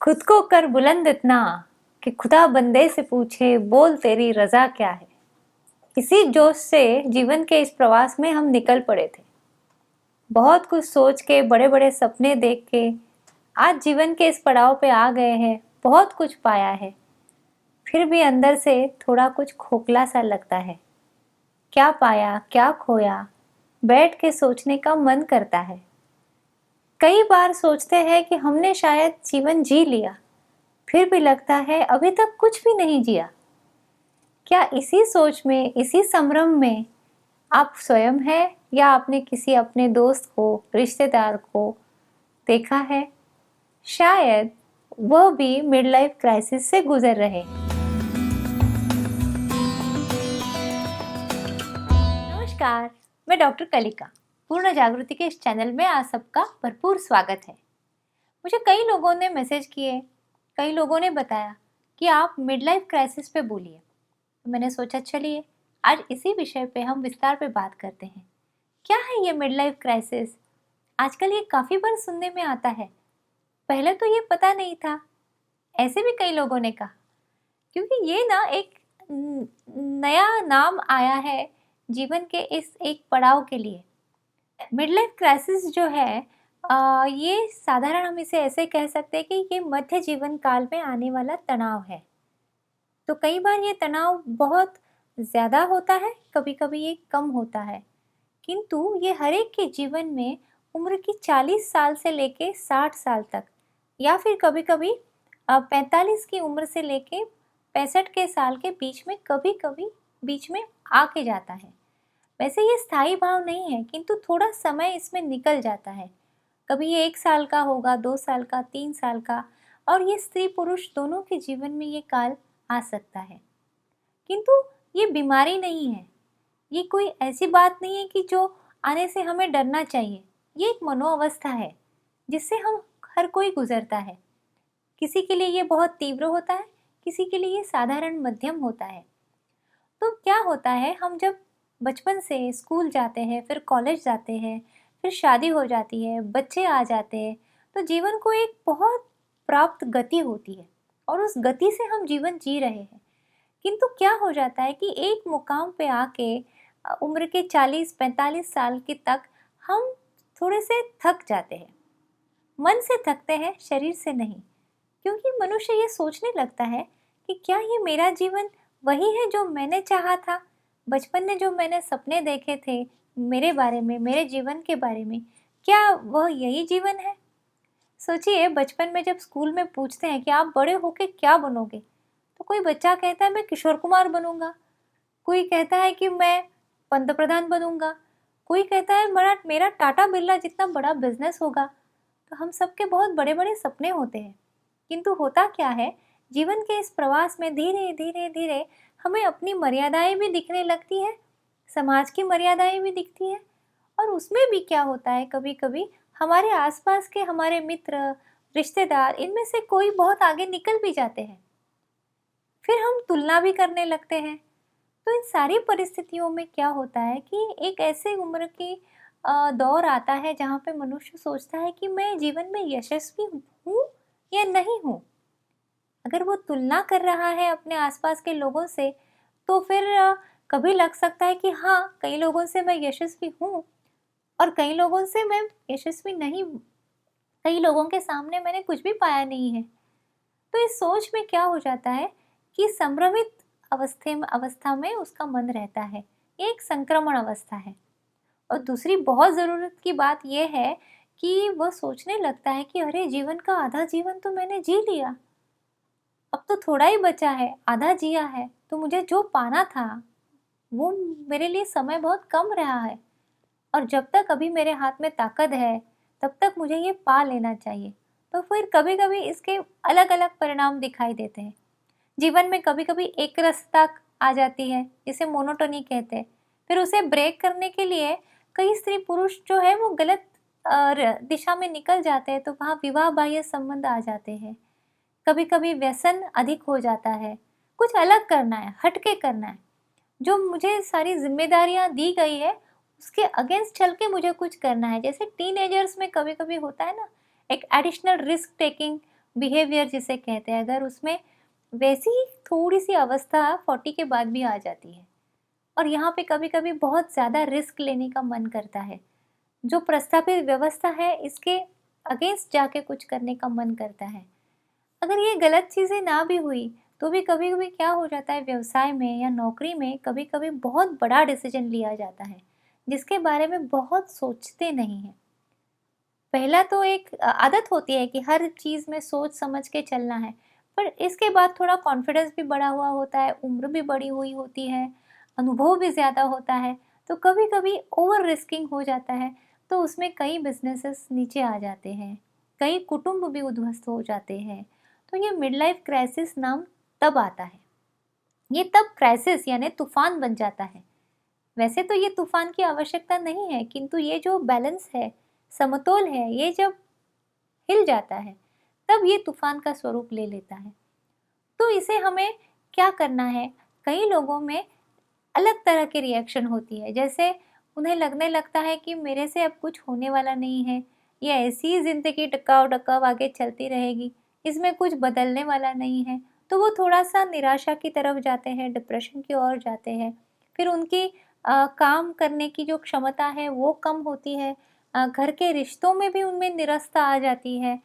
खुद को कर बुलंद इतना कि खुदा बंदे से पूछे बोल तेरी रजा क्या है। इसी जोश से जीवन के इस प्रवास में हम निकल पड़े थे। बहुत कुछ सोच के बड़े बड़े सपने देख के आज जीवन के इस पड़ाव पे आ गए हैं। बहुत कुछ पाया है, फिर भी अंदर से थोड़ा कुछ खोखला सा लगता है। क्या पाया क्या खोया, बैठ के सोचने का मन करता है। कई बार सोचते हैं कि हमने शायद जीवन जी लिया, फिर भी लगता है अभी तक कुछ भी नहीं जिया। क्या इसी सोच में, इसी संभ्रम में आप स्वयं हैं या आपने किसी अपने दोस्त को, रिश्तेदार को देखा है? शायद वह भी मिड लाइफ क्राइसिस से गुजर रहे हैं। नमस्कार, मैं डॉक्टर कलिका। पूर्ण जागृति के इस चैनल में आप सबका भरपूर स्वागत है। मुझे कई लोगों ने मैसेज किए, कई लोगों ने बताया कि आप मिड लाइफ क्राइसिस पे बोलिए। तो मैंने सोचा चलिए आज इसी विषय पे हम विस्तार पे बात करते हैं। क्या है ये मिड लाइफ क्राइसिस? आजकल ये काफ़ी बार सुनने में आता है। पहले तो ये पता नहीं था, ऐसे भी कई लोगों ने कहा, क्योंकि ये ना एक नया नाम आया है जीवन के इस एक पड़ाव के लिए। मिड लाइफ क्राइसिस जो है ये साधारण हम इसे ऐसे कह सकते हैं कि ये मध्य जीवन काल में आने वाला तनाव है। तो कई बार ये तनाव बहुत ज़्यादा होता है, कभी कभी ये कम होता है, किंतु ये हर एक के जीवन में उम्र की 40 साल से लेके 60 साल तक, या फिर कभी कभी 45 की उम्र से लेके 65 के साल के बीच में कभी कभी बीच में आके जाता है। वैसे ये स्थायी भाव नहीं है, किंतु थोड़ा समय इसमें निकल जाता है। कभी ये 1 साल का होगा, 2 साल का, 3 साल का, और ये स्त्री पुरुष दोनों के जीवन में ये काल आ सकता है। किंतु ये बीमारी नहीं है, ये कोई ऐसी बात नहीं है कि जो आने से हमें डरना चाहिए। ये एक मनोअवस्था है जिससे हम हर कोई गुजरता है। किसी के लिए ये बहुत तीव्र होता है, किसी के लिए ये साधारण मध्यम होता है। तो क्या होता है, हम जब बचपन से स्कूल जाते हैं, फिर कॉलेज जाते हैं, फिर शादी हो जाती है, बच्चे आ जाते हैं, तो जीवन को एक बहुत प्राप्त गति होती है और उस गति से हम जीवन जी रहे हैं। किंतु क्या हो जाता है कि एक मुकाम पे आके उम्र के 40-45 साल के तक हम थोड़े से थक जाते हैं। मन से थकते हैं, शरीर से नहीं, क्योंकि मनुष्य ये सोचने लगता है कि क्या ये मेरा जीवन वही है जो मैंने चाहा था? बचपन में जो मैंने सपने देखे थे मेरे बारे में, मेरे जीवन के बारे में, क्या वह यही जीवन है? सोचिए, बचपन में जब स्कूल में पूछते हैं कि आप बड़े होके क्या बनोगे, तो कोई बच्चा कहता है मैं किशोर कुमार बनूंगा, कोई कहता है कि मैं पंतप्रधान बनूंगा, कोई कहता है मेरा टाटा बिरला जितना बड़ा बिजनेस होगा। तो हम सबके बहुत बड़े बड़े सपने होते हैं, किंतु होता क्या है, जीवन के इस प्रवास में धीरे धीरे धीरे हमें अपनी मर्यादाएं भी दिखने लगती है, समाज की मर्यादाएं भी दिखती है। और उसमें भी क्या होता है, कभी कभी हमारे आसपास के हमारे मित्र, रिश्तेदार, इनमें से कोई बहुत आगे निकल भी जाते हैं, फिर हम तुलना भी करने लगते हैं। तो इन सारी परिस्थितियों में क्या होता है कि एक ऐसे उम्र की दौर आता है जहाँ पे मनुष्य सोचता है कि मैं जीवन में यशस्वी हूँ या नहीं हूँ। अगर वो तुलना कर रहा है अपने आसपास के लोगों से, तो फिर कभी लग सकता है कि हाँ, कई लोगों से मैं यशस्वी हूँ और कई लोगों से मैं यशस्वी नहीं, कई लोगों के सामने मैंने कुछ भी पाया नहीं है। तो इस सोच में क्या हो जाता है कि संभ्रमित अवस्था में उसका मन रहता है। ये एक संक्रमण अवस्था है। और दूसरी बहुत ज़रूरत की बात यह है कि वह सोचने लगता है कि अरे, जीवन का आधा जीवन तो मैंने जी लिया, अब तो थोड़ा ही बचा है, आधा जिया है, तो मुझे जो पाना था वो मेरे लिए समय बहुत कम रहा है, और जब तक अभी मेरे हाथ में ताकत है तब तक मुझे ये पा लेना चाहिए। तो फिर कभी कभी इसके अलग अलग परिणाम दिखाई देते हैं। जीवन में कभी कभी एक रसता आ जाती है, जिसे मोनोटोनी कहते हैं। फिर उसे ब्रेक करने के लिए कई स्त्री पुरुष जो है वो गलत दिशा में निकल जाते हैं, तो वहाँ विवाह बाह्य संबंध आ जाते हैं। कभी कभी व्यसन अधिक हो जाता है, कुछ अलग करना है, हटके करना है, जो मुझे सारी जिम्मेदारियां दी गई है उसके अगेंस्ट चल के मुझे कुछ करना है। जैसे टीनेजर्स में कभी कभी होता है ना, एक एडिशनल रिस्क टेकिंग बिहेवियर जिसे कहते हैं, अगर उसमें वैसी ही थोड़ी सी अवस्था 40 के बाद भी आ जाती है, और यहाँ पे कभी कभी बहुत ज़्यादा रिस्क लेने का मन करता है, जो प्रस्थापित व्यवस्था है इसके अगेंस्ट जाके कुछ करने का मन करता है। अगर ये गलत चीज़ें ना भी हुई तो भी कभी कभी क्या हो जाता है, व्यवसाय में या नौकरी में कभी कभी बहुत बड़ा डिसीजन लिया जाता है जिसके बारे में बहुत सोचते नहीं हैं। पहला तो एक आदत होती है कि हर चीज़ में सोच समझ के चलना है, पर इसके बाद थोड़ा कॉन्फिडेंस भी बढ़ा हुआ होता है, उम्र भी बढ़ी हुई होती है, अनुभव भी ज़्यादा होता है, तो कभी कभी ओवर रिस्किंग हो जाता है। तो उसमें कई बिजनेसेस नीचे आ जाते हैं, कई कुटुंब भी उद्ध्वस्त हो जाते हैं। तो ये मिड लाइफ क्राइसिस नाम तब आता है, ये तब क्राइसिस यानी तूफान बन जाता है। वैसे तो ये तूफान की आवश्यकता नहीं है, किंतु ये जो बैलेंस है, समतोल है, ये जब हिल जाता है तब ये तूफान का स्वरूप ले लेता है। तो इसे हमें क्या करना है, कई लोगों में अलग तरह की रिएक्शन होती है, जैसे उन्हें लगने लगता है कि मेरे से अब कुछ होने वाला नहीं है, ये ऐसी ही जिंदगी टकाव टकाव आगे चलती रहेगी, इसमें कुछ बदलने वाला नहीं है। तो वो थोड़ा सा निराशा की तरफ जाते हैं, डिप्रेशन की ओर जाते हैं। फिर उनकी काम करने की जो क्षमता है वो कम होती है, घर के रिश्तों में भी उनमें निरस्ता आ जाती है,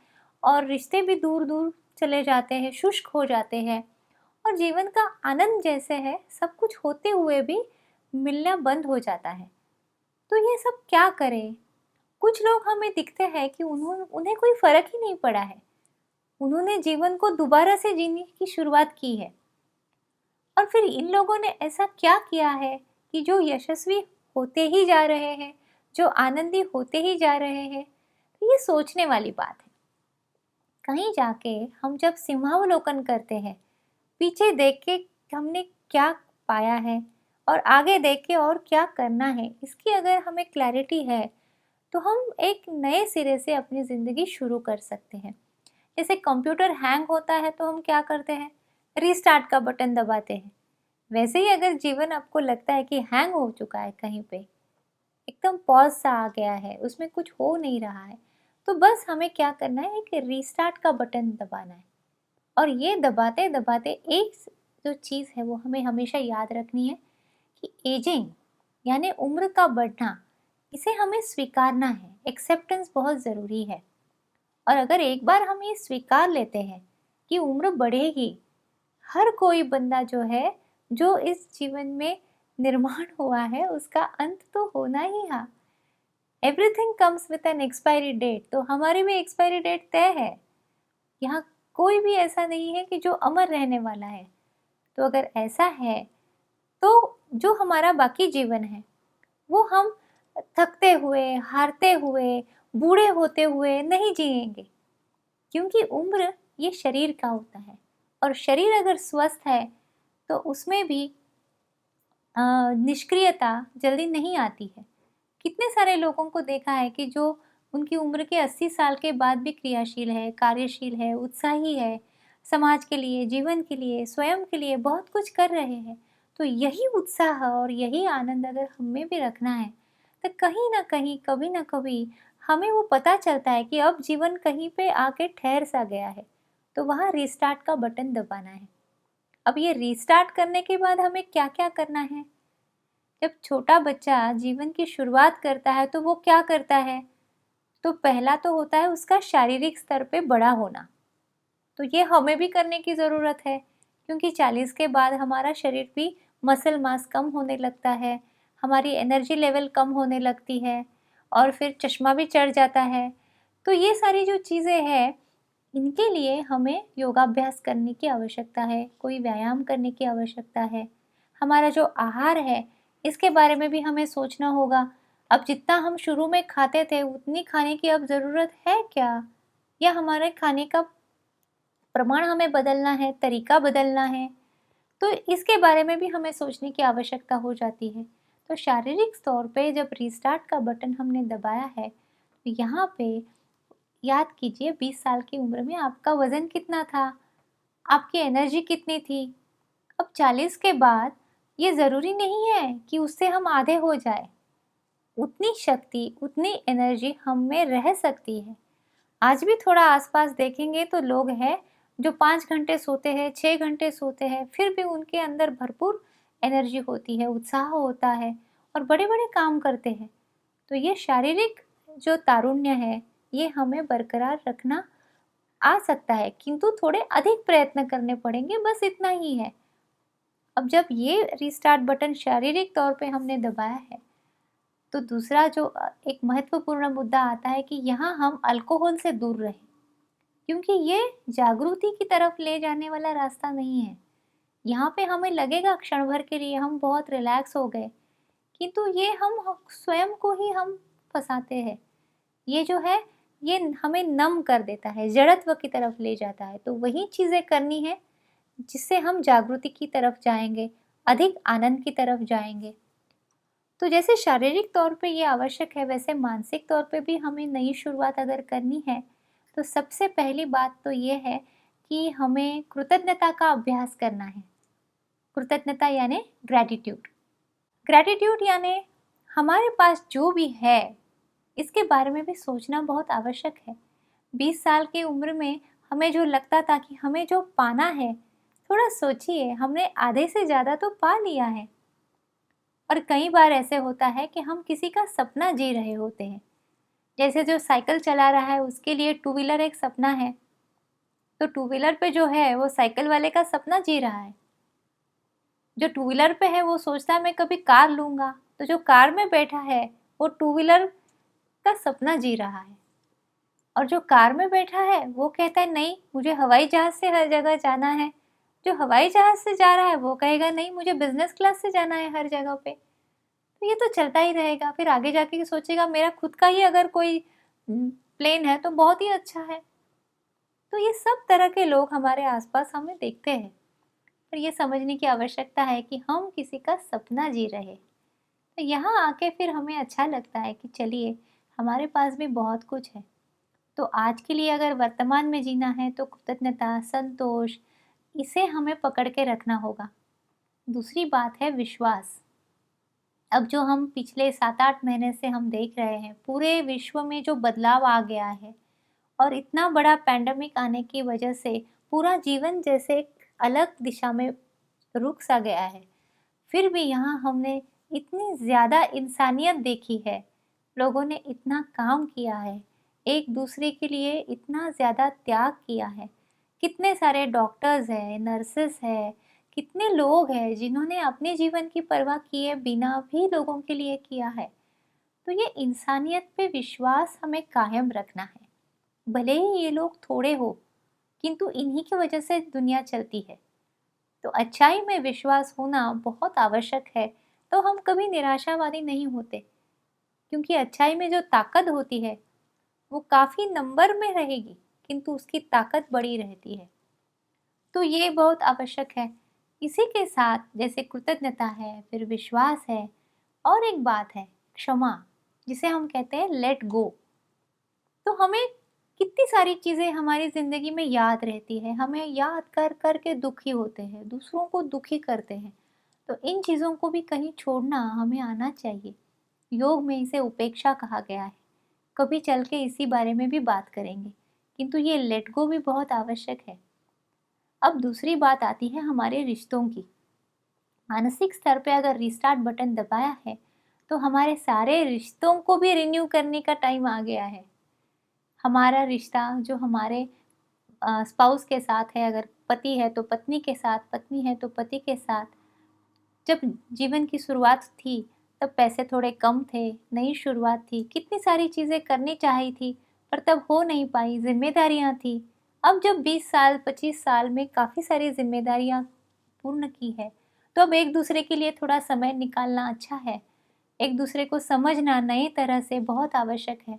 और रिश्ते भी दूर दूर चले जाते हैं, शुष्क हो जाते हैं, और जीवन का आनंद जैसे है सब कुछ होते हुए भी मिलना बंद हो जाता है। तो ये सब क्या करें? कुछ लोग हमें दिखते हैं कि उन्हें कोई फर्क ही नहीं पड़ा है, उन्होंने जीवन को दोबारा से जीने की शुरुआत की है। और फिर इन लोगों ने ऐसा क्या किया है कि जो यशस्वी होते ही जा रहे हैं, जो आनंदी होते ही जा रहे हैं? तो ये सोचने वाली बात है। कहीं जाके हम जब सिंहावलोकन करते हैं, पीछे देख के हमने क्या पाया है और आगे देख के और क्या करना है, इसकी अगर हमें क्लैरिटी है तो हम एक नए सिरे से अपनी ज़िंदगी शुरू कर सकते हैं। जैसे कंप्यूटर हैंग होता है तो हम क्या करते हैं, रीस्टार्ट का बटन दबाते हैं। वैसे ही अगर जीवन आपको लगता है कि हैंग हो चुका है, कहीं पे एकदम पॉज सा आ गया है, उसमें कुछ हो नहीं रहा है, तो बस हमें क्या करना है, एक रीस्टार्ट का बटन दबाना है। और ये दबाते दबाते एक जो चीज़ है वो हमें हमेशा याद रखनी है कि एजिंग यानी उम्र का बढ़ना, इसे हमें स्वीकारना है। एक्सेप्टेंस बहुत ज़रूरी है। और अगर एक बार हम ये स्वीकार लेते हैं कि उम्र बढ़ेगी, हर कोई बंदा जो है, जो इस जीवन में निर्माण हुआ है, उसका अंत तो होना ही है। Everything comes with an expiry date, तो हमारी भी एक्सपायरी डेट तय है। यहाँ कोई भी ऐसा नहीं है कि जो अमर रहने वाला है। तो अगर ऐसा है तो जो हमारा बाकी जीवन है वो हम थकते हुए, हारते हुए, बूढ़े होते हुए नहीं जिएंगे, क्योंकि उम्र ये शरीर का होता है, और शरीर अगर स्वस्थ है तो उसमें भी निष्क्रियता जल्दी नहीं आती है। कितने सारे लोगों को देखा है कि जो उनकी उम्र के 80 साल के बाद भी क्रियाशील है, कार्यशील है, उत्साही है, समाज के लिए, जीवन के लिए, स्वयं के लिए बहुत कुछ कर रहे हैं। तो यही उत्साह और यही आनंद अगर हमें भी रखना है तो कहीं ना कहीं, कभी ना कभी हमें वो पता चलता है कि अब जीवन कहीं पे आके ठहर सा गया है, तो वहाँ रीस्टार्ट का बटन दबाना है। अब ये रीस्टार्ट करने के बाद हमें क्या क्या करना है? जब छोटा बच्चा जीवन की शुरुआत करता है तो वो क्या करता है? तो पहला तो होता है उसका शारीरिक स्तर पे बड़ा होना। तो ये हमें भी करने की ज़रूरत है, क्योंकि 40 के बाद हमारा शरीर भी मसल मास कम होने लगता है, हमारी एनर्जी लेवल कम होने लगती है, और फिर चश्मा भी चढ़ जाता है। तो ये सारी जो चीज़ें हैं, इनके लिए हमें योगाभ्यास करने की आवश्यकता है, कोई व्यायाम करने की आवश्यकता है। हमारा जो आहार है इसके बारे में भी हमें सोचना होगा। अब जितना हम शुरू में खाते थे उतनी खाने की अब ज़रूरत है क्या? या हमारे खाने का प्रमाण हमें बदलना है, तरीका बदलना है? तो इसके बारे में भी हमें सोचने की आवश्यकता हो जाती है। तो शारीरिक तौर पे जब रीस्टार्ट का बटन हमने दबाया है, तो यहाँ पे याद कीजिए 20 साल की उम्र में आपका वज़न कितना था, आपकी एनर्जी कितनी थी। अब 40 के बाद ये ज़रूरी नहीं है कि उससे हम आधे हो जाए, उतनी शक्ति, उतनी एनर्जी हम में रह सकती है। आज भी थोड़ा आसपास देखेंगे तो लोग हैं जो 5 घंटे सोते हैं, 6 घंटे सोते हैं, फिर भी उनके अंदर भरपूर एनर्जी होती है, उत्साह होता है और बड़े बड़े काम करते हैं। तो ये शारीरिक जो तारुण्य है, ये हमें बरकरार रखना आ सकता है, किंतु थोड़े अधिक प्रयत्न करने पड़ेंगे, बस इतना ही है। अब जब ये रिस्टार्ट बटन शारीरिक तौर पे हमने दबाया है, तो दूसरा जो एक महत्वपूर्ण मुद्दा आता है कि यहाँ हम अल्कोहल से दूर रहें, क्योंकि ये जागृति की तरफ ले जाने वाला रास्ता नहीं है। यहाँ पे हमें लगेगा क्षण भर के लिए हम बहुत रिलैक्स हो गए, किंतु ये हम स्वयं को ही हम फंसाते हैं। ये जो है, ये हमें नम कर देता है, जड़त्व की तरफ ले जाता है। तो वही चीज़ें करनी है जिससे हम जागृति की तरफ जाएंगे, अधिक आनंद की तरफ जाएंगे। तो जैसे शारीरिक तौर पे ये आवश्यक है, वैसे मानसिक तौर पे भी हमें नई शुरुआत अगर करनी है, तो सबसे पहली बात तो ये है कि हमें कृतज्ञता का अभ्यास करना है। कृतज्ञता यानी ग्रैटिट्यूड। ग्रैटिट्यूड यानी हमारे पास जो भी है इसके बारे में भी सोचना बहुत आवश्यक है। 20 साल की उम्र में हमें जो लगता था कि हमें जो पाना है, थोड़ा सोचिए, हमने आधे से ज़्यादा तो पा लिया है। और कई बार ऐसे होता है कि हम किसी का सपना जी रहे होते हैं। जैसे जो साइकिल चला रहा है उसके लिए टू व्हीलर एक सपना है, तो टू व्हीलर पे जो है वो साइकिल वाले का सपना जी रहा है। जो टू व्हीलर पे है वो सोचता है मैं कभी कार लूँगा, तो जो कार में बैठा है वो टू व्हीलर का सपना जी रहा है। और जो कार में बैठा है वो कहता है नहीं, मुझे हवाई जहाज़ से हर जगह जाना है। जो हवाई जहाज़ से जा रहा है वो कहेगा नहीं, मुझे बिजनेस क्लास से जाना है हर जगह पे। तो ये तो चलता ही रहेगा। फिर आगे जाके सोचेगा मेरा खुद का ही अगर कोई प्लेन है तो बहुत ही अच्छा है। तो ये सब तरह के लोग हमारे आसपास हमें देखते हैं, पर ये समझने की आवश्यकता है कि हम किसी का सपना जी रहे। तो यहाँ आके फिर हमें अच्छा लगता है कि चलिए, हमारे पास भी बहुत कुछ है। तो आज के लिए अगर वर्तमान में जीना है तो कृतज्ञता, संतोष, इसे हमें पकड़ के रखना होगा। दूसरी बात है विश्वास। अब जो हम पिछले 7-8 महीने से हम देख रहे हैं, पूरे विश्व में जो बदलाव आ गया है और इतना बड़ा पैंडेमिक आने की वजह से पूरा जीवन जैसे एक अलग दिशा में रुक सा गया है। फिर भी यहाँ हमने इतनी ज़्यादा इंसानियत देखी है, लोगों ने इतना काम किया है, एक दूसरे के लिए इतना ज़्यादा त्याग किया है। कितने सारे डॉक्टर्स हैं, नर्सेस हैं, कितने लोग हैं जिन्होंने अपने जीवन की परवाह किए बिना भी लोगों के लिए किया है। तो ये इंसानियत पे विश्वास हमें कायम रखना है। भले ही ये लोग थोड़े हो, किंतु इन्हीं की वजह से दुनिया चलती है। तो अच्छाई में विश्वास होना बहुत आवश्यक है। तो हम कभी निराशावादी नहीं होते, क्योंकि अच्छाई में जो ताकत होती है वो काफ़ी नंबर में रहेगी, किंतु उसकी ताकत बड़ी रहती है। तो ये बहुत आवश्यक है। इसी के साथ जैसे कृतज्ञता है, फिर विश्वास है, और एक बात है क्षमा, जिसे हम कहते हैं लेट गो। तो हमें कितनी सारी चीज़ें हमारी ज़िंदगी में याद रहती है, हमें याद कर कर के दुखी होते हैं, दूसरों को दुखी करते हैं। तो इन चीज़ों को भी कहीं छोड़ना हमें आना चाहिए। योग में इसे उपेक्षा कहा गया है। कभी चल के इसी बारे में भी बात करेंगे, किंतु ये लेट गो भी बहुत आवश्यक है। अब दूसरी बात आती है हमारे रिश्तों की। मानसिक स्तर पे अगर रिस्टार्ट बटन दबाया है, तो हमारे सारे रिश्तों को भी रिन्यू करने का टाइम आ गया है। हमारा रिश्ता जो हमारे स्पाउस के साथ है, अगर पति है तो पत्नी के साथ, पत्नी है तो पति के साथ। जब जीवन की शुरुआत थी तब पैसे थोड़े कम थे, नई शुरुआत थी, कितनी सारी चीज़ें करनी चाहिए थी, पर तब हो नहीं पाई, जिम्मेदारियां थी। अब जब 20 साल 25 साल में काफ़ी सारी जिम्मेदारियां पूर्ण की है, तो अब एक दूसरे के लिए थोड़ा समय निकालना अच्छा है। एक दूसरे को समझना नई तरह से बहुत आवश्यक है।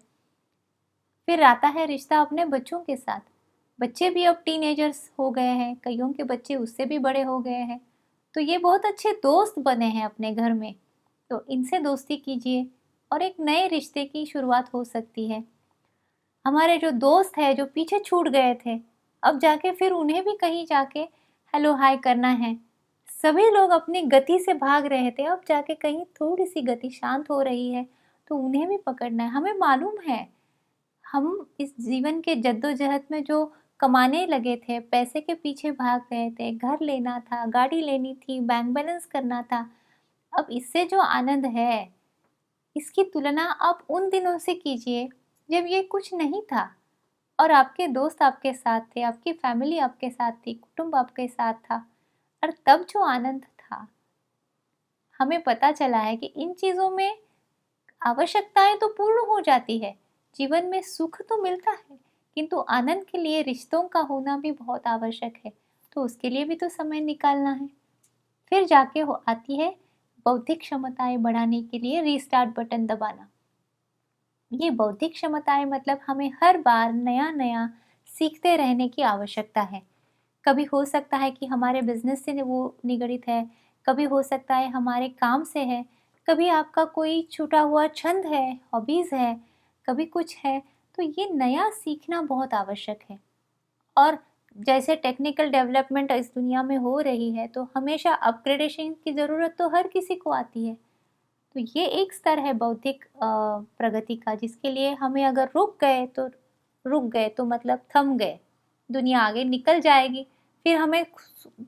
फिर आता है रिश्ता अपने बच्चों के साथ। बच्चे भी अब टीनेजर्स हो गए हैं, कईयों के बच्चे उससे भी बड़े हो गए हैं, तो ये बहुत अच्छे दोस्त बने हैं अपने घर में। तो इनसे दोस्ती कीजिए और एक नए रिश्ते की शुरुआत हो सकती है। हमारे जो दोस्त हैं जो पीछे छूट गए थे, अब जाके फिर उन्हें भी कहीं जाके हेलो हाय करना है। सभी लोग अपनी गति से भाग रहे थे, अब जाके कहीं थोड़ी सी गति शांत हो रही है, तो उन्हें भी पकड़ना है। हमें मालूम है हम इस जीवन के जद्दोजहद में जो कमाने लगे थे, पैसे के पीछे भाग रहे थे, घर लेना था, गाड़ी लेनी थी, बैंक बैलेंस करना था, अब इससे जो आनंद है, इसकी तुलना आप उन दिनों से कीजिए जब ये कुछ नहीं था और आपके दोस्त आपके साथ थे, आपकी फैमिली आपके साथ थी, कुटुंब आपके साथ था, और तब जो आनंद था, हमें पता चला है कि इन चीज़ों में आवश्यकताएं तो पूर्ण हो जाती है, जीवन में सुख तो मिलता है, किंतु आनंद के लिए रिश्तों का होना भी बहुत आवश्यक है, तो उसके लिए भी तो समय निकालना है। फिर जाके हो आती है बौद्धिक क्षमताएं बढ़ाने के लिए रीस्टार्ट बटन दबाना। ये बौद्धिक क्षमताएं मतलब हमें हर बार नया नया सीखते रहने की आवश्यकता है। कभी हो सकता है कि हमारे बिजनेस से वो निगड़ित है, कभी हो सकता है हमारे काम से है, कभी आपका कोई छूटा हुआ छंद है, हॉबीज़ है, कभी कुछ है, तो ये नया सीखना बहुत आवश्यक है। और जैसे टेक्निकल डेवलपमेंट इस दुनिया में हो रही है, तो हमेशा अपग्रेडेशन की ज़रूरत तो हर किसी को आती है। तो ये एक स्तर है बौद्धिक प्रगति का, जिसके लिए हमें अगर रुक गए तो मतलब थम गए, दुनिया आगे निकल जाएगी, फिर हमें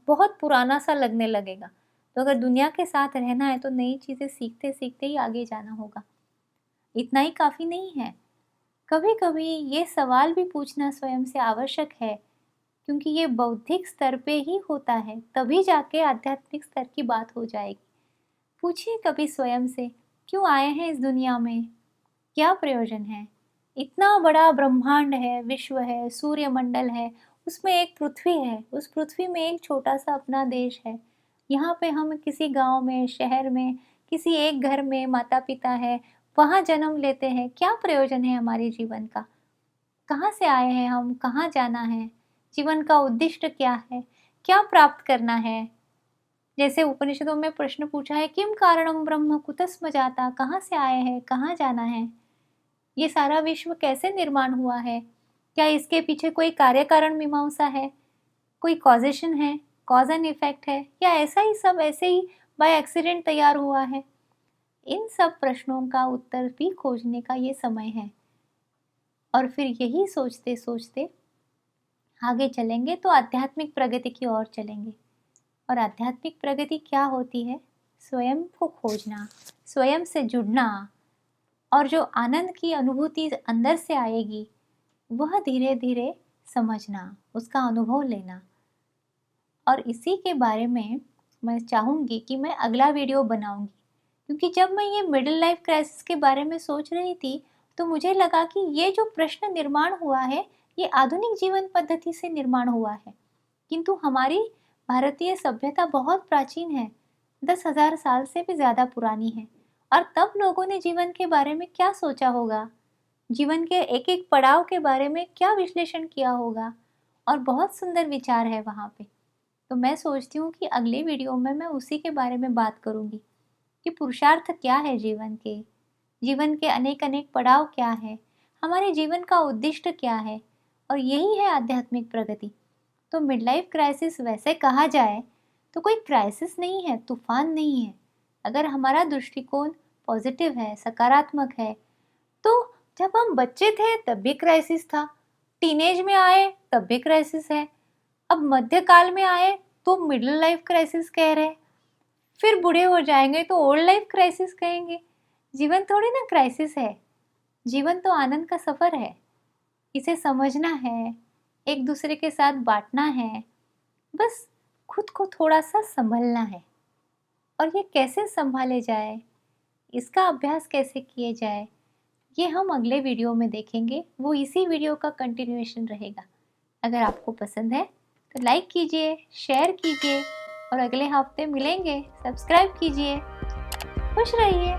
बहुत पुराना सा लगने लगेगा। तो अगर दुनिया के साथ रहना है तो नई चीज़ें सीखते सीखते ही आगे जाना होगा। इतना ही काफ़ी नहीं है, कभी कभी ये सवाल भी पूछना स्वयं से आवश्यक है, क्योंकि ये बौद्धिक स्तर पे ही होता है, तभी जाके आध्यात्मिक स्तर की बात हो जाएगी। पूछिए कभी स्वयं से, क्यों आए हैं इस दुनिया में, क्या प्रयोजन है। इतना बड़ा ब्रह्मांड है, विश्व है, सूर्यमंडल है, उसमें एक पृथ्वी है, उस पृथ्वी में एक छोटा सा अपना देश है। यहाँ पे हम किसी गांव में, शहर में, किसी एक घर में माता पिता है, वहाँ जन्म लेते हैं। क्या प्रयोजन है हमारे जीवन का, कहाँ से आए हैं हम, कहाँ जाना है, जीवन का उद्देश्य क्या है, क्या प्राप्त करना है। जैसे उपनिषदों में प्रश्न पूछा है, किम कारणम ब्रह्म कुतस्म जाता, कहाँ से आए हैं, कहाँ जाना है, ये सारा विश्व कैसे निर्माण हुआ है, क्या इसके पीछे कोई कार्य कारण मीमांसा है, कोई कॉजेशन है, कॉज एंड इफेक्ट है, या ऐसा ही सब ऐसे ही बाय एक्सीडेंट तैयार हुआ है। इन सब प्रश्नों का उत्तर भी खोजने का ये समय है। और फिर यही सोचते सोचते आगे चलेंगे तो आध्यात्मिक प्रगति की ओर चलेंगे। और आध्यात्मिक प्रगति क्या होती है? स्वयं को खोजना, स्वयं से जुड़ना, और जो आनंद की अनुभूति अंदर से आएगी वह धीरे धीरे समझना, उसका अनुभव लेना। और इसी के बारे में मैं चाहूँगी कि मैं अगला वीडियो बनाऊँगी, क्योंकि जब मैं ये मिडिल लाइफ क्राइसिस के बारे में सोच रही थी तो मुझे लगा कि ये जो प्रश्न निर्माण हुआ है ये आधुनिक जीवन पद्धति से निर्माण हुआ है, किंतु हमारी भारतीय सभ्यता बहुत प्राचीन है, 10,000 साल से भी ज़्यादा पुरानी है। और तब लोगों ने जीवन के बारे में क्या सोचा होगा, जीवन के एक एक पड़ाव के बारे में क्या विश्लेषण किया होगा, और बहुत सुंदर विचार है वहाँ पे। तो मैं सोचती हूँ कि अगले वीडियो में मैं उसी के बारे में बात करूँगी कि पुरुषार्थ क्या है, जीवन के अनेक अनेक पड़ाव क्या है, हमारे जीवन का उद्देश्य क्या है, और यही है आध्यात्मिक प्रगति। तो मिड लाइफ क्राइसिस वैसे कहा जाए तो कोई क्राइसिस नहीं है, तूफान नहीं है। अगर हमारा दृष्टिकोण पॉजिटिव है, सकारात्मक है, तो जब हम बच्चे थे तब भी क्राइसिस था, टीनेज में आए तब भी क्राइसिस है, अब मध्यकाल में आए तो मिडिल लाइफ क्राइसिस कह रहे हैं, फिर बूढ़े हो जाएंगे तो ओल्ड लाइफ क्राइसिस कहेंगे। जीवन थोड़ी ना क्राइसिस है, जीवन तो आनंद का सफ़र है। इसे समझना है, एक दूसरे के साथ बांटना है, बस खुद को थोड़ा सा संभलना है। और ये कैसे संभाले जाए, इसका अभ्यास कैसे किए जाए, ये हम अगले वीडियो में देखेंगे, वो इसी वीडियो का कंटिन्यूएशन रहेगा। अगर आपको पसंद है तो लाइक कीजिए, शेयर कीजिए, और अगले हफ्ते मिलेंगे। सब्सक्राइब कीजिए। खुश रहिए।